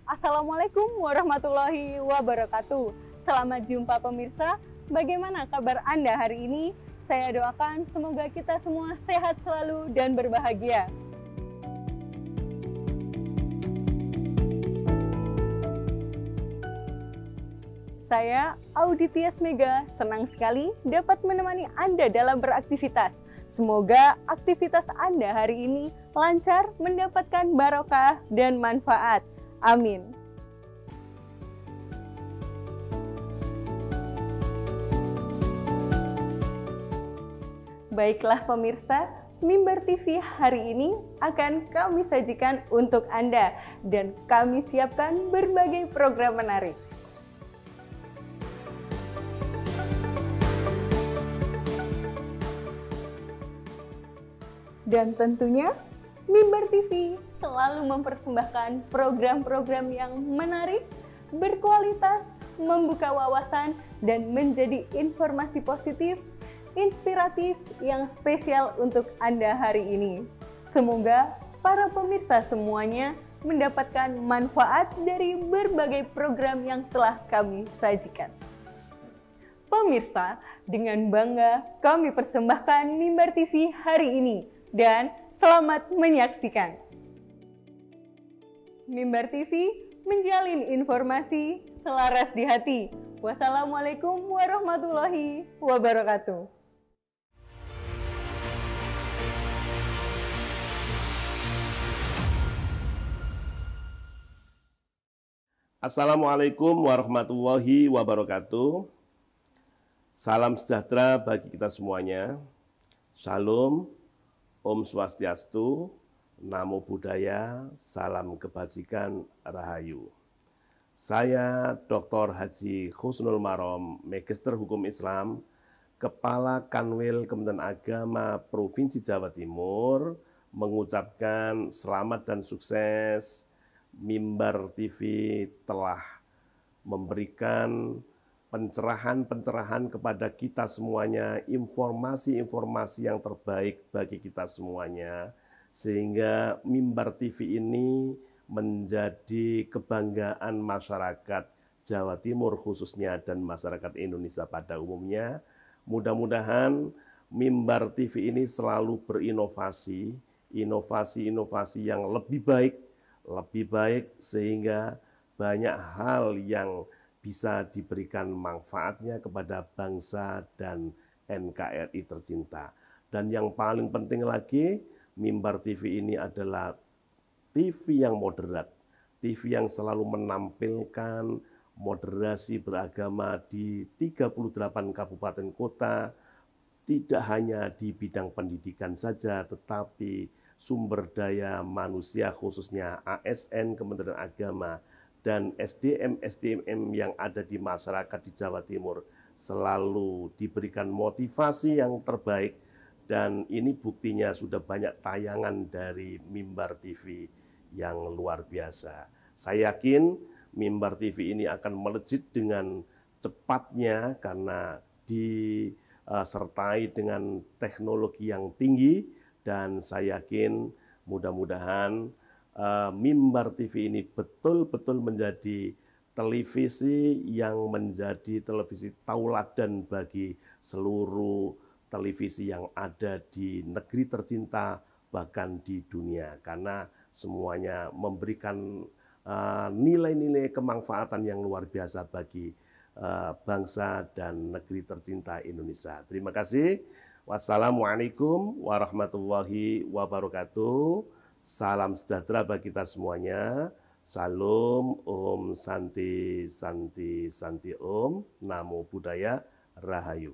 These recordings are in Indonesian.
Assalamualaikum warahmatullahi wabarakatuh. Selamat jumpa pemirsa. Bagaimana kabar Anda hari ini? Saya doakan semoga kita semua sehat selalu dan berbahagia. Saya, Audi Tias Mega, senang sekali dapat menemani Anda dalam beraktivitas. Semoga aktivitas Anda hari ini lancar, mendapatkan barokah dan manfaat. Amin. Baiklah pemirsa, Mimbar TV hari ini akan kami sajikan untuk Anda dan kami siapkan berbagai program menarik. Dan tentunya Mimbar TV selalu mempersembahkan program-program yang menarik, berkualitas, membuka wawasan, dan menjadi informasi positif, inspiratif yang spesial untuk Anda hari ini. Semoga para pemirsa semuanya mendapatkan manfaat dari berbagai program yang telah kami sajikan. Pemirsa, dengan bangga kami persembahkan Mimbar TV hari ini. Dan selamat menyaksikan. Mimbar TV menjalin informasi selaras di hati. Wassalamualaikum warahmatullahi wabarakatuh. Assalamualaikum warahmatullahi wabarakatuh. Salam sejahtera bagi kita semuanya. Shalom. Om Swastiastu, Namo Buddhaya, Salam Kebajikan, Rahayu. Saya Dr. Haji Husnul Marom, Magister Hukum Islam, Kepala Kanwil Kementerian Agama Provinsi Jawa Timur, mengucapkan selamat dan sukses. Mimbar TV telah memberikan pencerahan-pencerahan kepada kita semuanya, informasi-informasi yang terbaik bagi kita semuanya, sehingga Mimbar TV ini menjadi kebanggaan masyarakat Jawa Timur khususnya dan masyarakat Indonesia pada umumnya. Mudah-mudahan Mimbar TV ini selalu berinovasi, inovasi-inovasi yang lebih baik sehingga banyak hal yang bisa diberikan manfaatnya kepada bangsa dan NKRI tercinta. Dan yang paling penting lagi, Mimbar TV ini adalah TV yang moderat, TV yang selalu menampilkan moderasi beragama di 38 kabupaten kota, tidak hanya di bidang pendidikan saja, tetapi sumber daya manusia khususnya ASN Kementerian Agama, dan SDM yang ada di masyarakat di Jawa Timur selalu diberikan motivasi yang terbaik, dan ini buktinya sudah banyak tayangan dari Mimbar TV yang luar biasa. Saya yakin Mimbar TV ini akan melejit dengan cepatnya karena disertai dengan teknologi yang tinggi, dan saya yakin mudah-mudahan Mimbar TV ini betul-betul menjadi televisi yang menjadi televisi tauladan bagi seluruh televisi yang ada di negeri tercinta, bahkan di dunia. Karena semuanya memberikan nilai-nilai kemanfaatan yang luar biasa bagi bangsa dan negeri tercinta Indonesia. Terima kasih. Wassalamualaikum warahmatullahi wabarakatuh. Salam sejahtera bagi kita semuanya. Salam, Om Santi, Santi, Santi Om. Namo Buddhaya, Rahayu.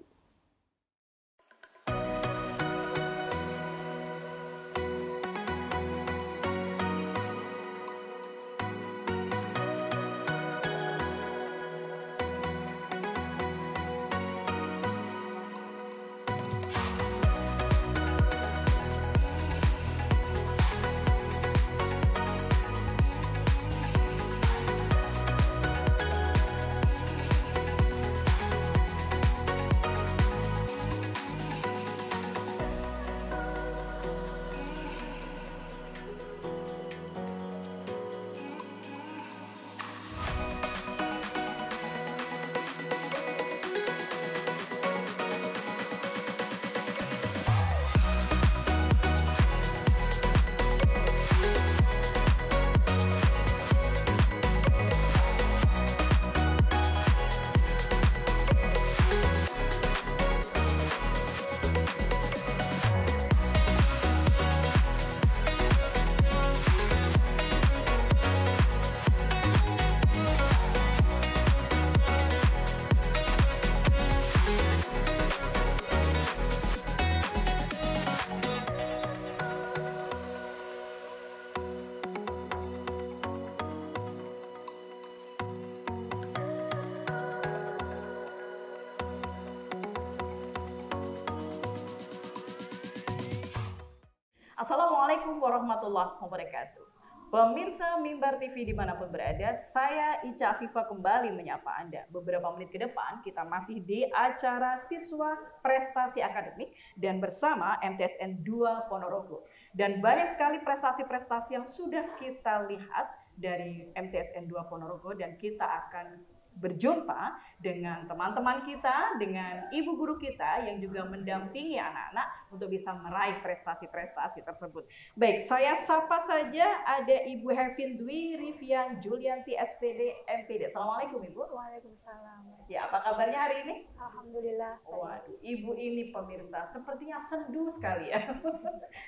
Assalamualaikum warahmatullahi wabarakatuh. Pemirsa Mimbar TV dimanapun berada, saya Ica Afifa kembali menyapa Anda. Beberapa menit ke depan kita masih di acara Siswa Prestasi Akademik dan bersama MTSN 2 Ponorogo. Dan banyak sekali prestasi-prestasi yang sudah kita lihat dari MTSN 2 Ponorogo dan kita akan berjumpa dengan teman-teman kita, dengan ibu guru kita yang juga mendampingi anak-anak untuk bisa meraih prestasi-prestasi tersebut. Baik, saya sapa saja ada Ibu Hevin Dwi Rivian Julianti SPD MPD. Assalamualaikum Ibu. Waalaikumsalam. Ya, apa kabarnya hari ini? Alhamdulillah. Waduh, Ibu ini pemirsa sepertinya sendu sekali ya.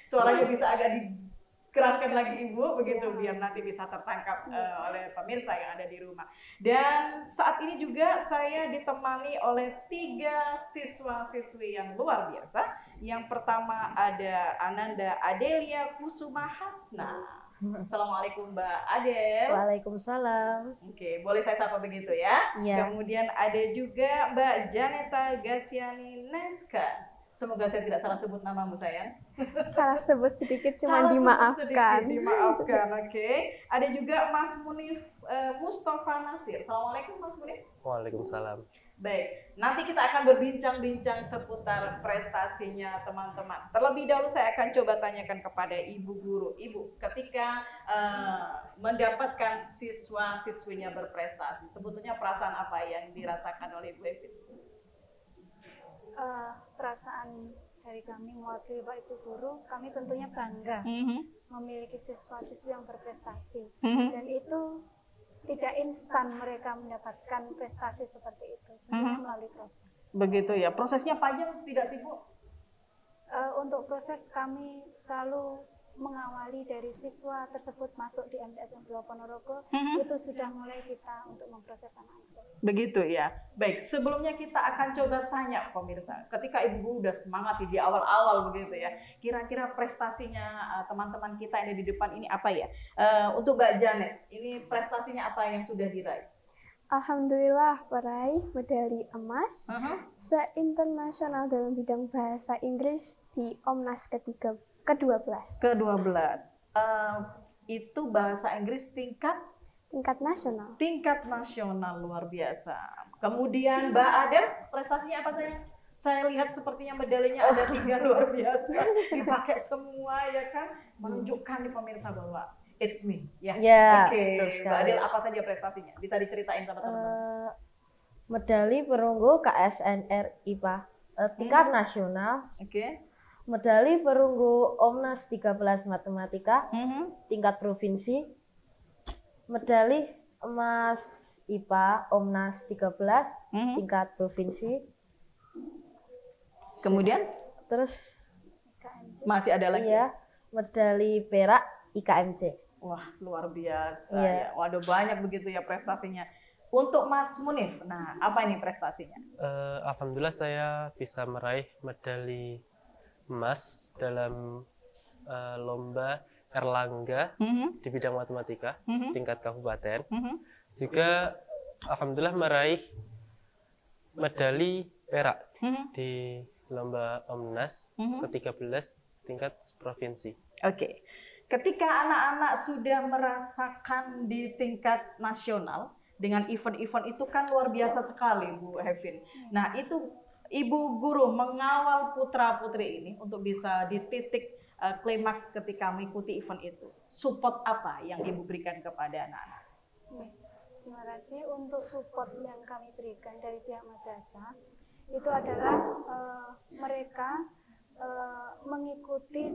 Suaranya bisa agak dikeraskan lagi Ibu begitu biar nanti bisa tertangkap oleh pemirsa yang ada di rumah. Dan saat ini juga saya ditemani oleh 3 siswa-siswi yang luar biasa. Yang pertama ada Ananda Adelia Kusuma Hasna. Assalamualaikum Mbak Adel. Waalaikumsalam. Oke, boleh saya sapa begitu ya? Iya. Kemudian ada juga Mbak Janeta Gasiani Neska. Semoga saya tidak salah sebut namamu sayang. Salah sebut sedikit, Salah cuma sebut dimaafkan. sedikit, dimaafkan, oke. Ada juga Mas Munif Mustafa Nasir. Assalamualaikum Mas Munif. Waalaikumsalam. Baik, nanti kita akan berbincang-bincang seputar prestasinya teman-teman. Terlebih dahulu saya akan coba tanyakan kepada Ibu Guru. Ibu, ketika mendapatkan siswa-siswinya berprestasi, sebetulnya perasaan apa yang dirasakan oleh Ibu Evin? Perasaan dari kami mewakili Pak Ibu Guru, kami tentunya bangga memiliki siswa-siswi yang berprestasi. Dan itu tidak instan mereka mendapatkan prestasi seperti itu, tentunya melalui proses. Begitu ya, prosesnya panjang tidak sih Bu? Untuk proses kami selalu mengawali dari siswa tersebut masuk di MTSN 2 Ponorogo, itu sudah mulai kita untuk memproses anak itu. Begitu ya. Baik, sebelumnya kita akan coba tanya pemirsa, ketika Ibu udah semangat di awal-awal begitu ya, kira-kira prestasinya teman-teman kita yang ada di depan ini apa ya? Untuk Mbak Janet, ini prestasinya apa yang sudah diraih? Alhamdulillah meraih medali emas se-internasional dalam bidang bahasa Inggris di Omnas ke-12. Ke-12. Itu bahasa Inggris tingkat nasional. Tingkat nasional, luar biasa. Kemudian Mbak Adel, prestasinya apa sayang? Saya lihat sepertinya medalinya ada 3 luar biasa. Dipakai semua ya kan, menunjukkan di pemirsa bahwa it's me. Ya. Oke. Mbak Adel, apa saja prestasinya? Bisa diceritain sama teman-teman. Medali perunggu KSNR IPA tingkat nasional. Oke. Medali perunggu Omnas 13 Matematika tingkat provinsi. Medali emas IPA Omnas 13 tingkat provinsi. Kemudian terus masih ada lagi? Iya, medali perak IKMC. Wah, luar biasa ya. Waduh, banyak begitu ya prestasinya. Untuk Mas Munif, nah apa ini prestasinya? Alhamdulillah saya bisa meraih medali emas dalam lomba Erlangga di bidang matematika tingkat kabupaten. Juga alhamdulillah meraih medali perak di lomba Omnas ke-13 tingkat provinsi. Oke. Ketika anak-anak sudah merasakan di tingkat nasional dengan event-event itu kan luar biasa sekali Bu Hevin. Nah, itu Ibu Guru mengawal putra-putri ini untuk bisa di titik klimaks ketika mengikuti event itu. Support apa yang Ibu berikan kepada anak-anak? Terima kasih. Untuk support yang kami berikan dari pihak madrasah itu adalah mereka mengikuti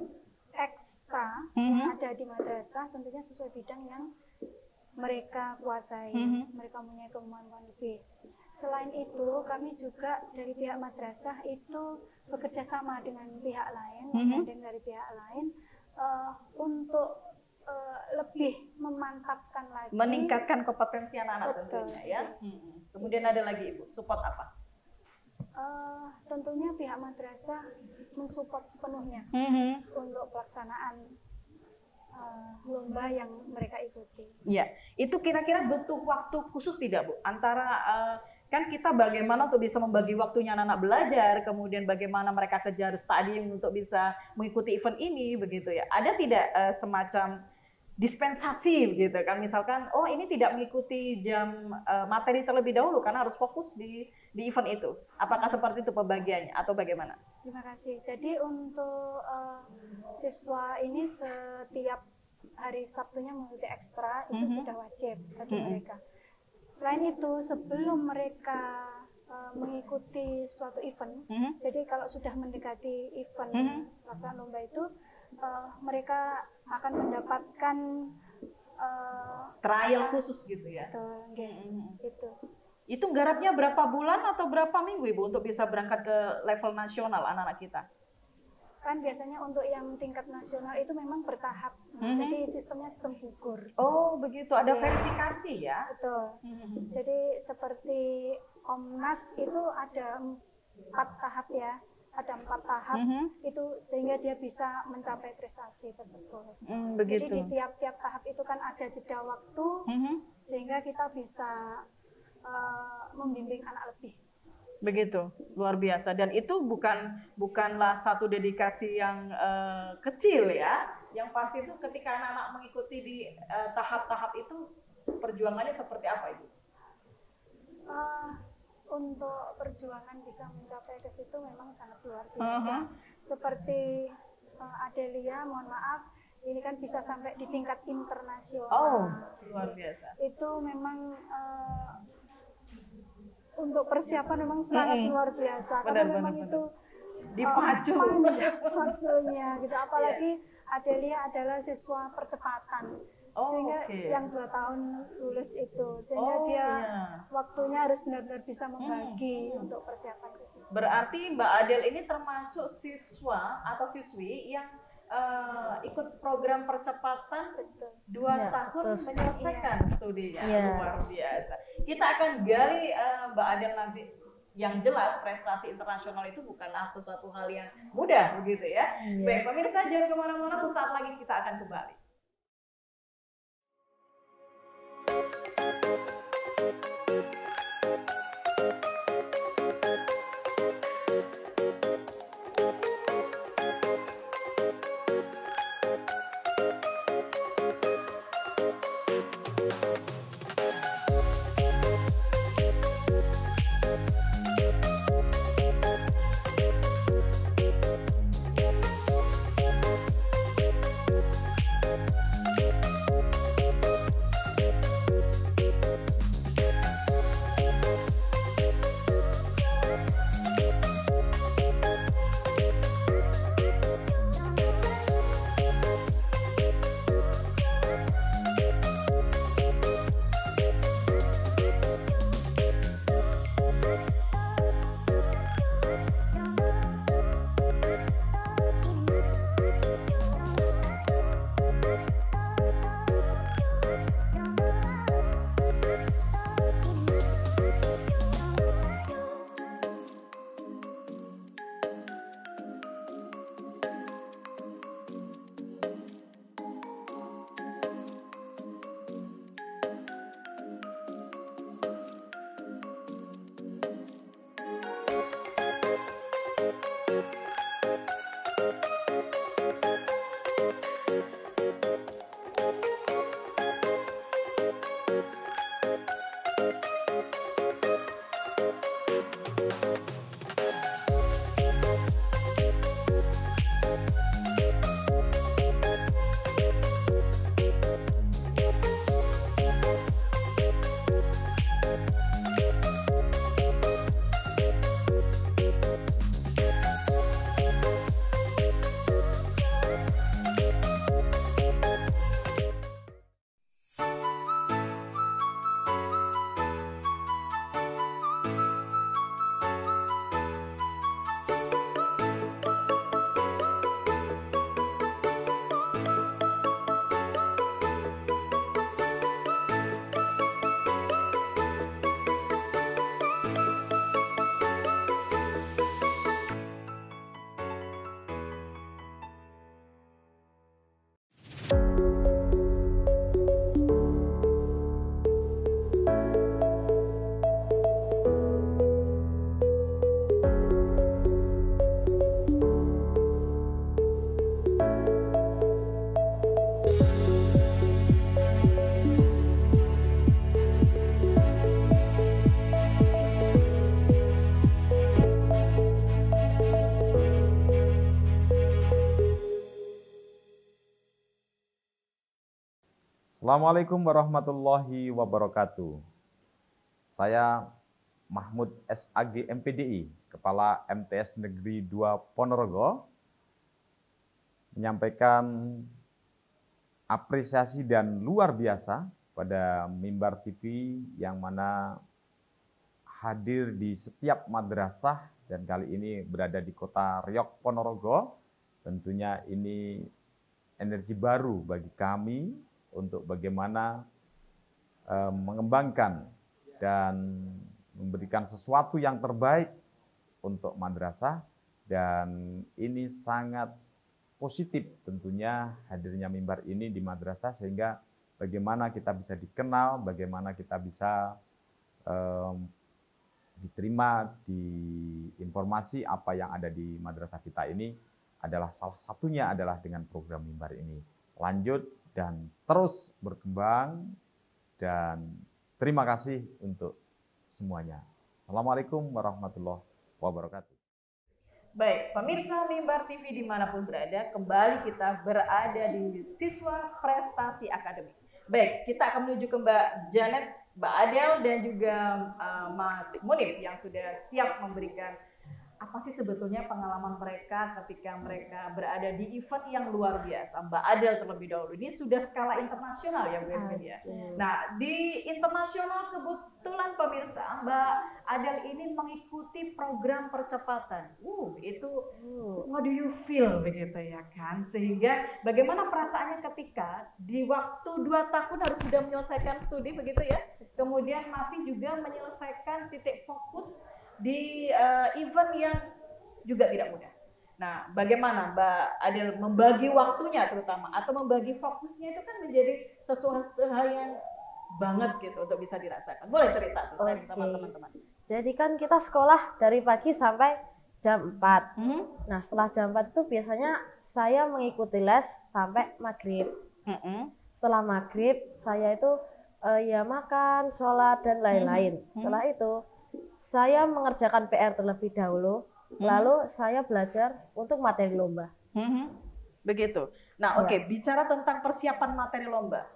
ekstra yang ada di madrasah, tentunya sesuai bidang yang mereka kuasai, mereka punya kemampuan lebih. Selain itu, kami juga dari pihak madrasah itu bekerja sama dengan pihak lain, dan dari pihak lain untuk lebih memantapkan lagi, meningkatkan kompetensi anak-anak tentunya ya. Kemudian ada lagi Ibu, support apa? Tentunya pihak madrasah mensupport sepenuhnya untuk pelaksanaan lomba yang mereka ikuti. Ya, itu kira-kira butuh waktu khusus tidak Bu? Antara kan kita bagaimana untuk bisa membagi waktunya anak-anak belajar, kemudian bagaimana mereka kejar stadium untuk bisa mengikuti event ini, begitu ya. Ada tidak semacam dispensasi gitu kan, misalkan oh ini tidak mengikuti jam materi terlebih dahulu karena harus fokus di event itu. Apakah seperti itu pembagiannya atau bagaimana? Terima kasih. Jadi untuk siswa ini setiap hari Sabtunya mengikuti ekstra itu sudah wajib bagi mereka. Selain itu sebelum mereka mengikuti suatu event, jadi kalau sudah mendekati event pelaksanaan lomba itu, mereka akan mendapatkan trial khusus gitu ya. Gitu. Itu garapnya berapa bulan atau berapa minggu Ibu untuk bisa berangkat ke level nasional anak-anak kita? Kan biasanya untuk yang tingkat nasional itu memang bertahap. Jadi sistemnya sistem gugur. Oh, begitu. Ada verifikasi ya? Betul. Jadi seperti Omnas itu ada 4 tahap ya. Ada 4 tahap itu sehingga dia bisa mencapai prestasi tersebut. Begitu. Jadi di tiap-tiap tahap itu kan ada jeda waktu sehingga kita bisa membimbing anak lebih. Begitu, luar biasa. Dan itu bukanlah satu dedikasi yang kecil ya. Yang pasti itu ketika anak-anak mengikuti di tahap-tahap itu, perjuangannya seperti apa Ibu? Untuk perjuangan bisa mencapai ke situ memang sangat luar biasa. Seperti Adelia, mohon maaf, ini kan bisa sampai di tingkat internasional. Oh, luar biasa. Itu memang untuk persiapan memang sangat luar biasa. Karena memang itu dipacu waktunya gitu. Apalagi Adelia adalah siswa percepatan. Sehingga yang 2 tahun lulus itu, sehingga dia waktunya harus benar-benar bisa membagi untuk persiapan ke situ. Berarti Mbak Adel ini termasuk siswa atau siswi yang ikut program percepatan 2 tahun menyelesaikan studinya. Luar biasa. Kita akan gali Mbak Adel nanti. Yang jelas prestasi internasional itu bukanlah sesuatu hal yang mudah begitu ya. Baik pemirsa, jangan kemana-mana, sesaat lagi kita akan kembali. Assalamualaikum warahmatullahi wabarakatuh. Saya Mahmud SAG MPDI, Kepala MTS Negeri 2 Ponorogo, menyampaikan apresiasi dan luar biasa pada Mimbar TV yang mana hadir di setiap madrasah dan kali ini berada di kota Riok Ponorogo. Tentunya ini energi baru bagi kami untuk bagaimana mengembangkan dan memberikan sesuatu yang terbaik untuk madrasah, dan ini sangat positif tentunya hadirnya mimbar ini di madrasah, sehingga bagaimana kita bisa dikenal, bagaimana kita bisa diterima di informasi apa yang ada di madrasah kita ini, adalah salah satunya adalah dengan program mimbar ini. Lanjut dan terus berkembang, dan terima kasih untuk semuanya. Assalamualaikum warahmatullahi wabarakatuh. Baik, pemirsa Mimbar TV dimanapun berada, kembali kita berada di Siswa Prestasi Akademik. Baik, kita akan menuju ke Mbak Janet, Mbak Adel, dan juga Mas Munif yang sudah siap memberikan apa sih sebetulnya pengalaman mereka ketika mereka berada di event yang luar biasa. Mbak Adel terlebih dahulu, ini sudah skala internasional ya Bu Edwin ya. Nah, di internasional kebetulan pemirsa, Mbak Adel ini mengikuti program percepatan. What do you feel begitu ya kan? Sehingga bagaimana perasaannya ketika di waktu 2 tahun harus sudah menyelesaikan studi begitu ya. Kemudian masih juga menyelesaikan titik fokus di event yang juga tidak mudah. Nah, bagaimana Mbak Adel membagi waktunya terutama, atau membagi fokusnya itu kan menjadi sesuatu hal yang banget gitu untuk bisa dirasakan. Boleh cerita tuh sama teman-teman. Jadi kan kita sekolah dari pagi sampai jam 4. Nah, setelah jam 4 itu biasanya saya mengikuti les sampai maghrib. Setelah maghrib saya itu ya makan, sholat, dan lain-lain. Setelah itu saya mengerjakan PR terlebih dahulu, lalu saya belajar untuk materi lomba. Begitu. Nah, oke, bicara tentang persiapan materi lomba,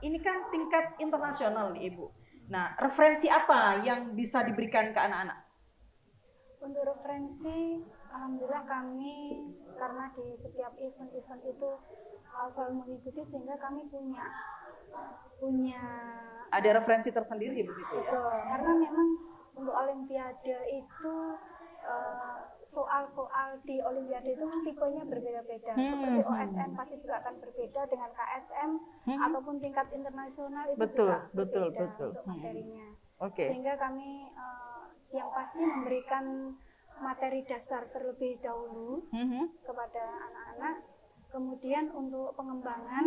ini kan tingkat internasional nih Ibu. Nah, referensi apa yang bisa diberikan ke anak-anak? Untuk referensi, alhamdulillah kami karena di setiap event-event itu selalu mengikuti, sehingga kami punya ada referensi tersendiri begitu ya. Karena memang untuk Olimpiade itu soal-soal di Olimpiade itu tipenya berbeda-beda. Seperti OSN pasti juga akan berbeda dengan KSM ataupun tingkat internasional itu juga berbeda untuk materinya. Sehingga kami yang pasti memberikan materi dasar terlebih dahulu kepada anak-anak. Kemudian untuk pengembangan,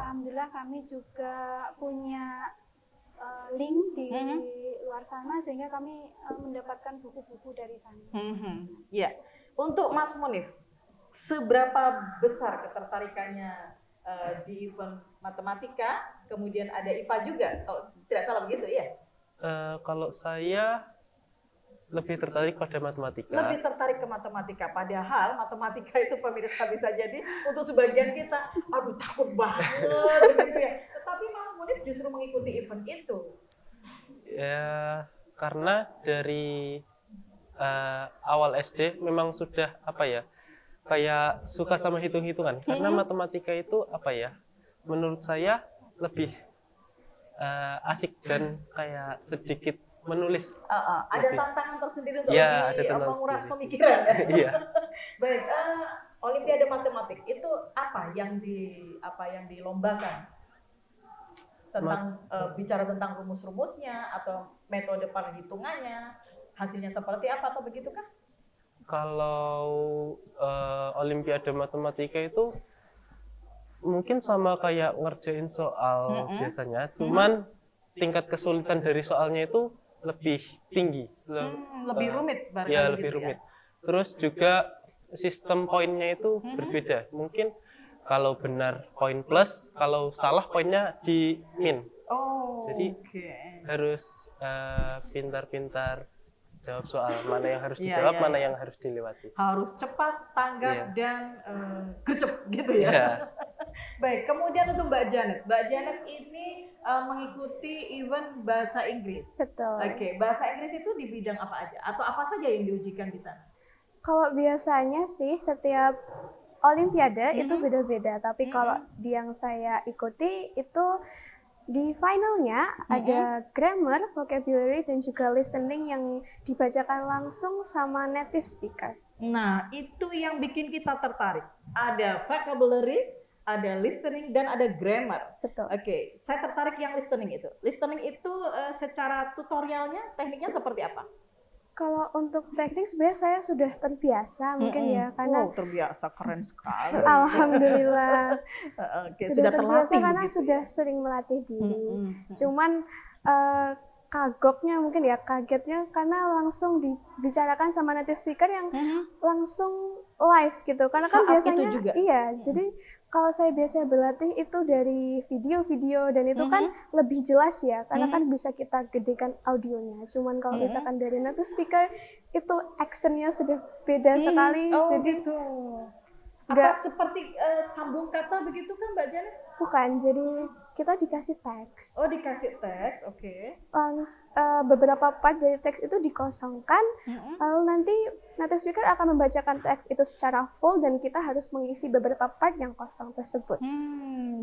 alhamdulillah kami juga punya link di luar sana, sehingga kami mendapatkan buku-buku dari sana. Ya, untuk Mas Munif, seberapa besar ketertarikannya di event matematika, kemudian ada IPA juga, kalau tidak salah begitu ya? Kalau saya lebih tertarik pada matematika. Lebih tertarik ke matematika, padahal matematika itu pemirsa bisa jadi untuk sebagian kita, aduh takut banget begitu ya. Tetapi Mas Munif justru mengikuti event itu. Ya, karena dari awal SD memang sudah kayak suka sama hitung-hitungan. Karena matematika itu menurut saya lebih asik dan kayak sedikit menulis. Ada tantangan tersendiri untuk lebih menguras pemikiran ya. Iya. Baik, Olimpiade Matematik itu apa yang dilombakan? Tentang bicara tentang rumus-rumusnya atau metode perhitungannya, hasilnya seperti apa atau begitukah? Kalau Olimpiade Matematika itu mungkin sama kayak ngerjain soal biasanya, cuman tingkat kesulitan dari soalnya itu lebih tinggi, lebih rumit, ya lebih rumit. Terus juga sistem poinnya itu berbeda. Mungkin kalau benar poin plus, kalau salah poinnya di min. Jadi harus pintar-pintar jawab soal, mana yang harus dijawab, mana yang harus dilewati. Harus cepat, tanggap, dan gercep gitu ya. Baik, kemudian untuk Mbak Janet ini mengikuti event bahasa Inggris. Betul. Oke, bahasa Inggris itu di bidang apa aja? Atau apa saja yang diujikan di sana? Kalau biasanya sih setiap Olimpiade itu beda-beda, tapi kalau yang saya ikuti itu di finalnya ada grammar, vocabulary, dan juga listening yang dibacakan langsung sama native speaker. Nah, itu yang bikin kita tertarik. Ada vocabulary, ada listening, dan ada grammar. Betul. Oke, saya tertarik yang listening itu. Listening itu secara tutorialnya, tekniknya seperti apa? Kalau untuk teknik sebenarnya saya sudah terbiasa mungkin ya, karena terbiasa, keren sekali. Alhamdulillah. Sudah terbiasa terlatih karena begitu, sudah sering melatih diri. Cuman kagoknya mungkin ya, kagetnya karena langsung dibicarakan sama native speaker yang langsung live gitu. Karena kan Saat biasanya itu juga. Iya, jadi kalau saya biasanya berlatih itu dari video-video dan itu kan lebih jelas ya, karena kan bisa kita gedekan audionya. Cuman kalau misalkan dari native speaker itu actionnya sudah beda sekali. Jadi gitu. Apa seperti sambung kata begitu kan Mbak Janet? Bukan, jadi kita dikasih teks. Oh, dikasih teks, oke. Beberapa part dari teks itu dikosongkan, lalu nanti native speaker akan membacakan teks itu secara full dan kita harus mengisi beberapa part yang kosong tersebut.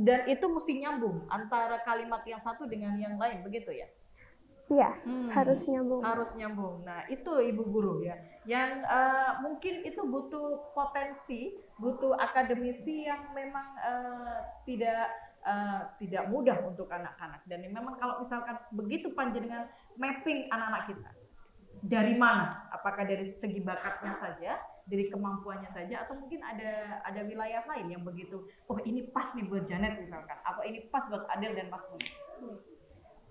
Dan itu mesti nyambung antara kalimat yang satu dengan yang lain, begitu ya? Iya, harus nyambung. Harus nyambung. Nah, itu Ibu Guru ya, yang mungkin itu butuh potensi, butuh akademisi yang memang tidak mudah untuk anak-anak. Dan memang kalau misalkan begitu panjenengan mapping anak-anak kita, dari mana? Apakah dari segi bakatnya saja, dari kemampuannya saja, atau mungkin ada wilayah lain yang begitu, oh ini pas nih buat Janet misalkan, atau ini pas buat Adel dan Mas Muni.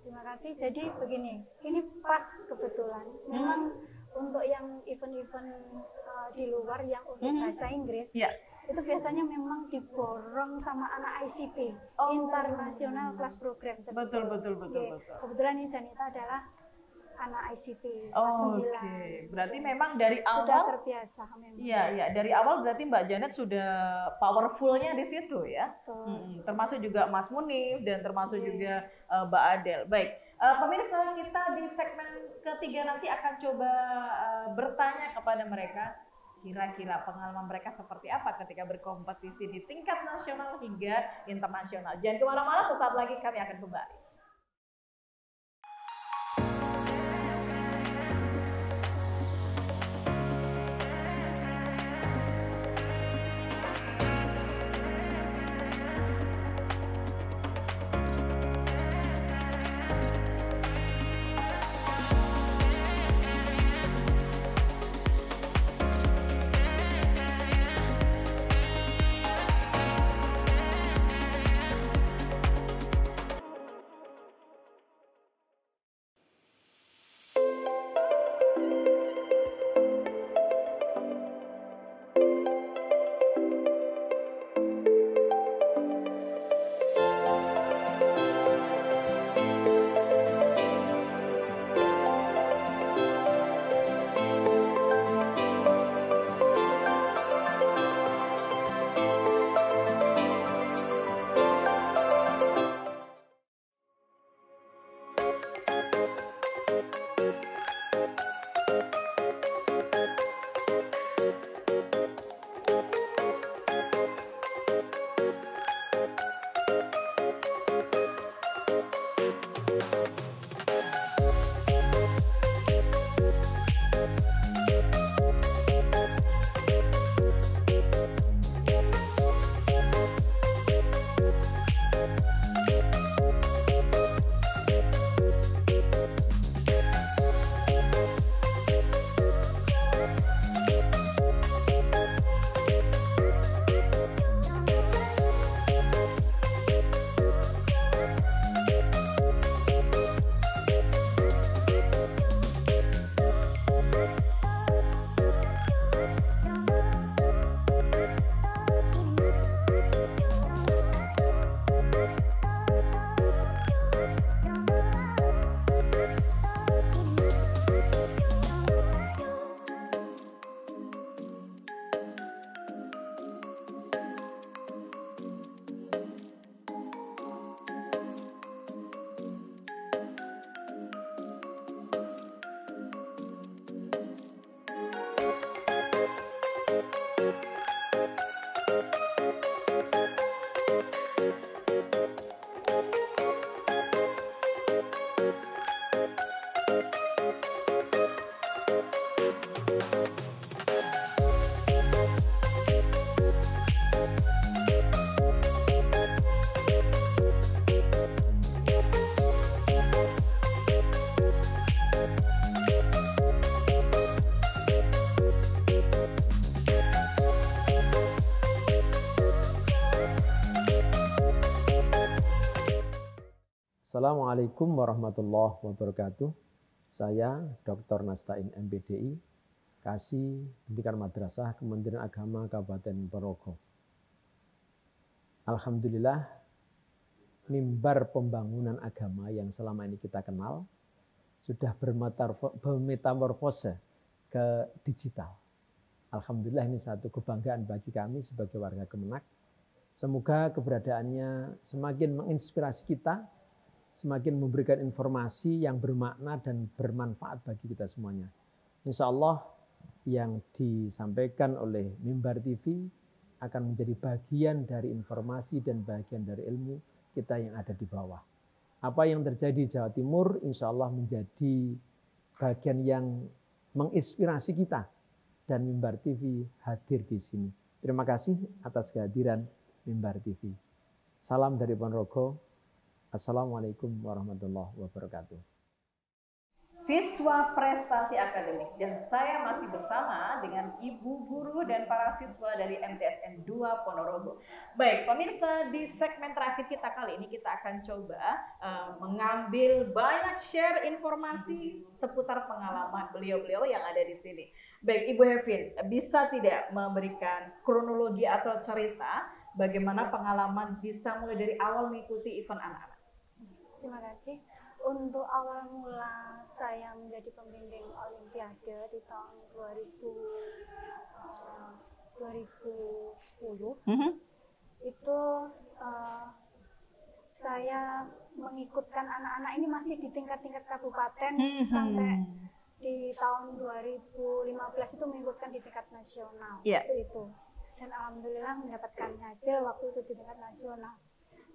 Terima kasih. Jadi begini, ini pas kebetulan. Memang untuk yang event-event di luar yang untuk bahasa Inggris, itu biasanya memang diborong sama anak ICP, International Class Program. Betul. Kebetulan ini Janita adalah anak ICP. Oke. Berarti memang dari awal sudah terbiasa memang. Iya, dari awal berarti Mbak Janet sudah powerfulnya di situ ya. Termasuk juga Mas Munif dan termasuk juga Mbak Adel. Baik, pemirsa, kita di segmen ketiga nanti akan coba bertanya kepada mereka kira-kira pengalaman mereka seperti apa ketika berkompetisi di tingkat nasional hingga internasional. Jangan kemana-mana, sesaat lagi kami akan kembali. Assalamualaikum warahmatullahi wabarakatuh. Saya Dr. Nastain MPDI, Kasih Pendidikan Madrasah Kementerian Agama Kabupaten Ponorogo. Alhamdulillah, mimbar pembangunan agama yang selama ini kita kenal sudah bermetamorfose ke digital. Alhamdulillah, ini satu kebanggaan bagi kami sebagai warga Kemenak. Semoga keberadaannya semakin menginspirasi kita, semakin memberikan informasi yang bermakna dan bermanfaat bagi kita semuanya. Insya Allah yang disampaikan oleh Mimbar TV akan menjadi bagian dari informasi dan bagian dari ilmu kita yang ada di bawah. Apa yang terjadi di Jawa Timur insya Allah menjadi bagian yang menginspirasi kita, dan Mimbar TV hadir di sini. Terima kasih atas kehadiran Mimbar TV. Salam dari Ponorogo. Assalamualaikum warahmatullahi wabarakatuh. Siswa prestasi akademik, dan saya masih bersama dengan ibu guru dan para siswa dari MTSN 2 Ponorogo. Baik, pemirsa, di segmen terakhir kita kali ini kita akan coba mengambil banyak share informasi seputar pengalaman beliau-beliau yang ada di sini. Baik, Ibu Hevin, bisa tidak memberikan kronologi atau cerita bagaimana pengalaman bisa mulai dari awal mengikuti event anak-anak? Terima kasih. Untuk awal mula saya menjadi pembimbing Olimpiade di tahun 2010, itu saya mengikutkan anak-anak ini masih di tingkat-tingkat kabupaten sampai di tahun 2015 itu mengikutkan di tingkat nasional. Itu. Dan alhamdulillah mendapatkan hasil waktu itu di tingkat nasional.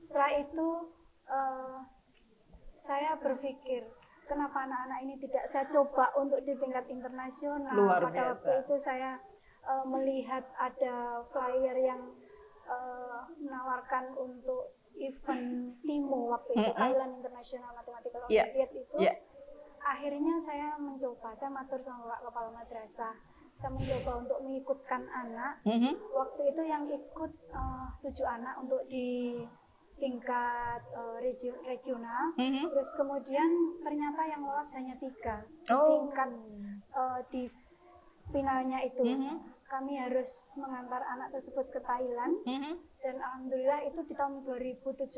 Setelah itu saya berpikir, kenapa anak-anak ini tidak saya coba untuk di tingkat internasional. Pada waktu itu saya melihat ada flyer yang menawarkan untuk event TIMO waktu itu, Thailand International Mathematical Olympiad itu. Akhirnya saya mencoba, saya matur sama Pak Kepala Madrasah, saya mencoba untuk mengikutkan anak. Waktu itu yang ikut 7 anak untuk di tingkat regional, terus kemudian ternyata yang lolos hanya 3 tingkat di finalnya itu. Kami harus mengantar anak tersebut ke Thailand, dan alhamdulillah itu di tahun 2017,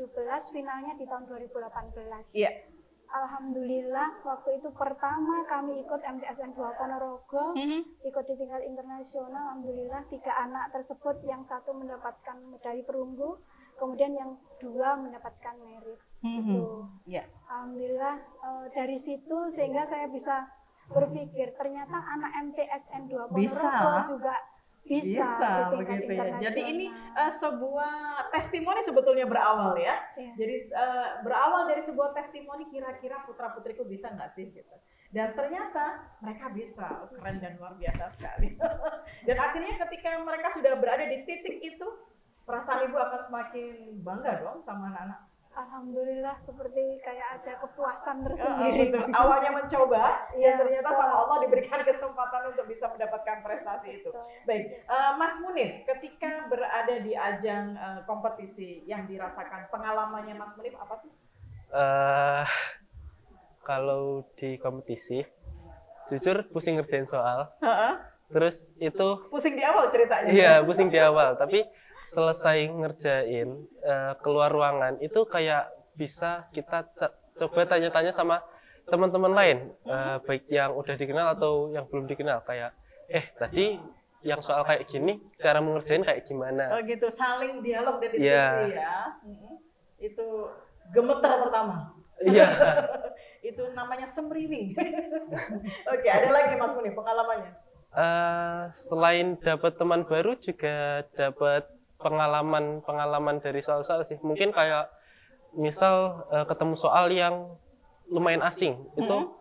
finalnya di tahun 2018. Alhamdulillah waktu itu pertama kami ikut MTSN 2 Ponorogo, ikut di tingkat internasional. Alhamdulillah 3 anak tersebut, yang 1 mendapatkan medali perunggu, kemudian yang 2 mendapatkan merit. Alhamdulillah dari situ sehingga saya bisa berpikir ternyata anak MTSN 2 Ponorogo juga bisa begitu ya. Jadi ini sebuah testimoni sebetulnya berawal ya. Jadi berawal dari sebuah testimoni, kira-kira putra-putriku bisa nggak sih gitu. Dan ternyata mereka bisa, keren dan luar biasa sekali. Dan akhirnya ketika mereka sudah berada di titik itu, perasaan ibu akan semakin bangga dong sama anak-anak. Alhamdulillah, seperti kayak ada kepuasan tersendiri. Awalnya mencoba, dan ternyata sama Allah diberikan kesempatan untuk bisa mendapatkan prestasi itu. Baik, Mas Munif, ketika berada di ajang kompetisi yang dirasakan, pengalamannya Mas Munif apa sih? Kalau di kompetisi, jujur pusing ngerjain soal. Terus itu pusing di awal ceritanya. Iya, pusing di awal, tapi selesai ngerjain keluar ruangan itu kayak bisa kita coba tanya-tanya sama teman-teman lain, baik yang udah dikenal atau yang belum dikenal, kayak tadi yang soal kayak gini cara mengerjain kayak gimana. Oh gitu, saling dialog dan diskusi ya. Itu gemeter pertama. Iya. Itu namanya semriwing. Oke, ada lagi Mas Muni pengalamannya? Selain dapat teman baru juga dapat pengalaman dari soal-soal sih. Mungkin kayak misal ketemu soal yang lumayan asing, itu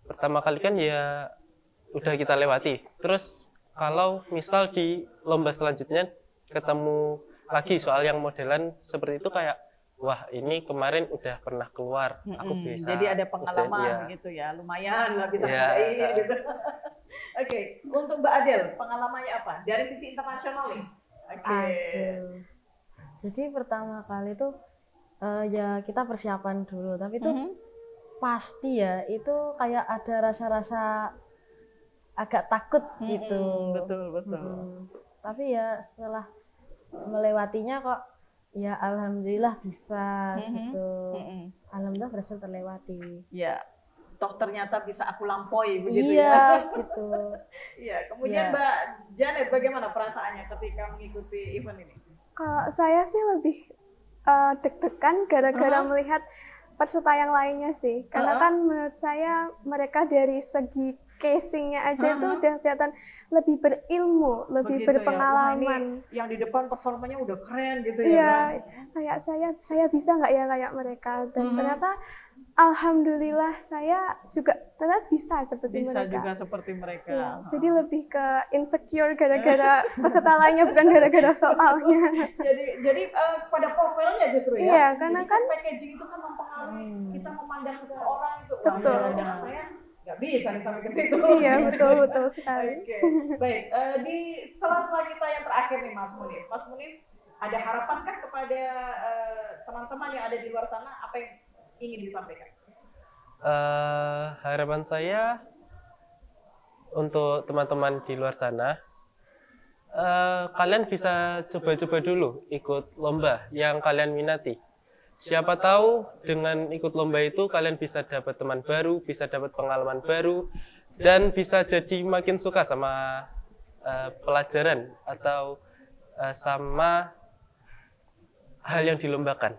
pertama kali kan ya udah kita lewati. Terus kalau misal di lomba selanjutnya ketemu lagi soal yang modelan seperti itu, kayak wah ini kemarin udah pernah keluar, aku bisa. Jadi ada pengalaman gitu ya, lumayan lah bisa mengerjain gitu. Oke, untuk Mbak Adel pengalamannya apa dari sisi internasional nih? Jadi pertama kali tuh Ya kita persiapan dulu, tapi itu pasti ya itu kayak ada rasa-rasa agak takut gitu. Betul. Tapi ya setelah melewatinya kok ya alhamdulillah bisa gitu. Alhamdulillah berhasil terlewati. Ya, toh ternyata bisa aku lampaui begitu ya. ya. Gitu. Iya, kemudian Mbak Janet bagaimana perasaannya ketika mengikuti event ini? Kalau saya sih lebih deg-degan gara-gara melihat peserta yang lainnya sih. Karena kan menurut saya mereka dari segi casingnya aja itu udah kelihatan lebih berilmu, lebih berpengalaman. Ya. Yang di depan performanya udah keren gitu ya. Kayak saya bisa nggak ya kayak mereka. Dan ternyata alhamdulillah saya juga ternyata bisa seperti mereka. Bisa juga seperti mereka. Ya, jadi lebih ke insecure gara-gara peserta lainnya bukan gara-gara soalnya. jadi pada profilnya justru ya. Iya, karena kan packaging itu kan mempengaruhi kita memandang seseorang itu. Betul. Jangan saya nggak bisa nih sampai ke situ. Iya, betul sekali. Baik, di sela-sela kita yang terakhir nih Mas Munif. Mas Munif, ada harapankah kepada teman-teman yang ada di luar sana apa yang ingin disampaikan? Harapan saya untuk teman-teman di luar sana, kalian bisa coba-coba dulu ikut lomba yang kalian minati. Siapa tahu dengan ikut lomba itu kalian bisa dapat teman baru, bisa dapat pengalaman baru, dan bisa jadi makin suka sama pelajaran atau sama hal yang dilombakan.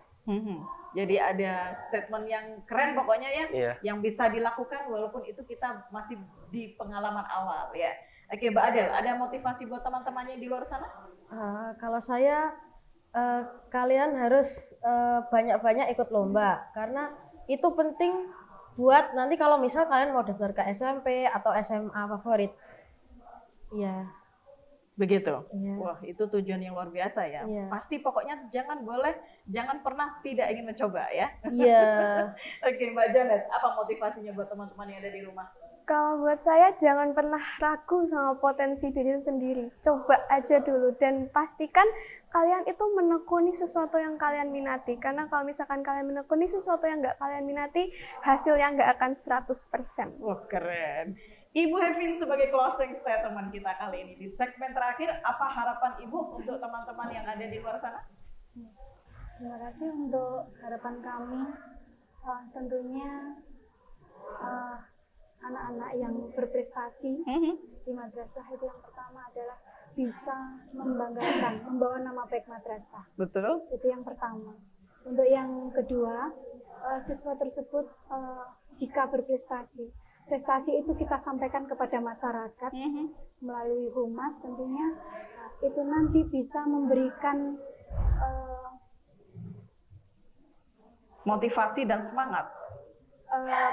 Jadi ada statement yang keren pokoknya ya, yang bisa dilakukan walaupun itu kita masih di pengalaman awal ya. Oke Mbak Adel, ada motivasi buat teman-temannya di luar sana? Kalau saya, kalian harus banyak-banyak ikut lomba karena itu penting buat nanti kalau misal kalian mau daftar ke SMP atau SMA favorit. Iya. Begitu. Wah, itu tujuan yang luar biasa ya. Pasti pokoknya jangan pernah tidak ingin mencoba ya. Iya. Oke, Mbak Janet, apa motivasinya buat teman-teman yang ada di rumah? Kalau buat saya jangan pernah ragu sama potensi diri sendiri. Coba aja dulu dan pastikan kalian itu menekuni sesuatu yang kalian minati. Karena kalau misalkan kalian menekuni sesuatu yang nggak kalian minati, hasilnya nggak akan 100%. Wah, keren. Ibu Hevin sebagai closing statement kita kali ini di segmen terakhir, apa harapan Ibu untuk teman-teman yang ada di luar sana? Terima kasih untuk harapan kami. Tentunya anak-anak yang berprestasi di madrasah itu yang pertama adalah bisa membanggakan, membawa nama baik madrasah. Betul. Itu yang pertama. Untuk yang kedua, siswa tersebut jika berprestasi, prestasi itu kita sampaikan kepada masyarakat melalui humas tentunya, itu nanti bisa memberikan motivasi dan semangat,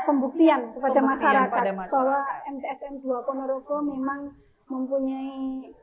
pembuktian kepada masyarakat bahwa MTSN 2 Ponorogo memang mempunyai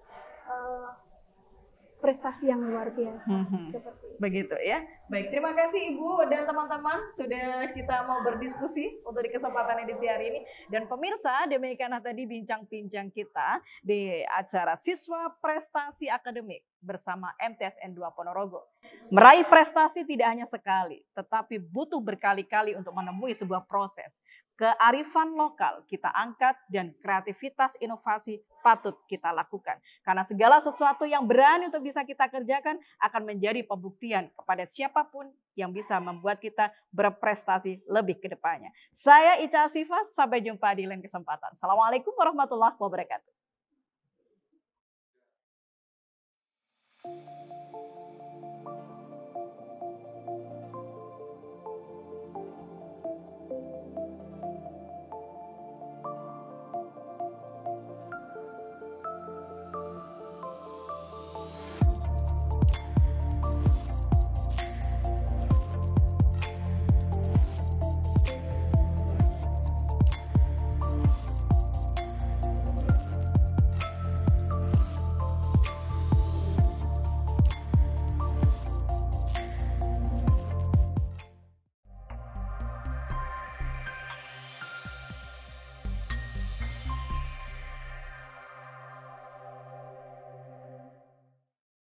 prestasi yang luar biasa. Seperti itu. Begitu ya. Baik, terima kasih Ibu dan teman-teman sudah kita mau berdiskusi untuk di kesempatan edisi hari ini. Dan pemirsa, demikianlah tadi bincang-bincang kita di acara Siswa Prestasi Akademik bersama MTSN 2 Ponorogo. Meraih prestasi tidak hanya sekali, tetapi butuh berkali-kali untuk menemui sebuah proses. Kearifan lokal kita angkat dan kreativitas inovasi patut kita lakukan. Karena segala sesuatu yang berani untuk bisa kita kerjakan akan menjadi pembuktian kepada siapapun yang bisa membuat kita berprestasi lebih ke depannya. Saya Ica Asifa, sampai jumpa di lain kesempatan. Assalamualaikum warahmatullahi wabarakatuh.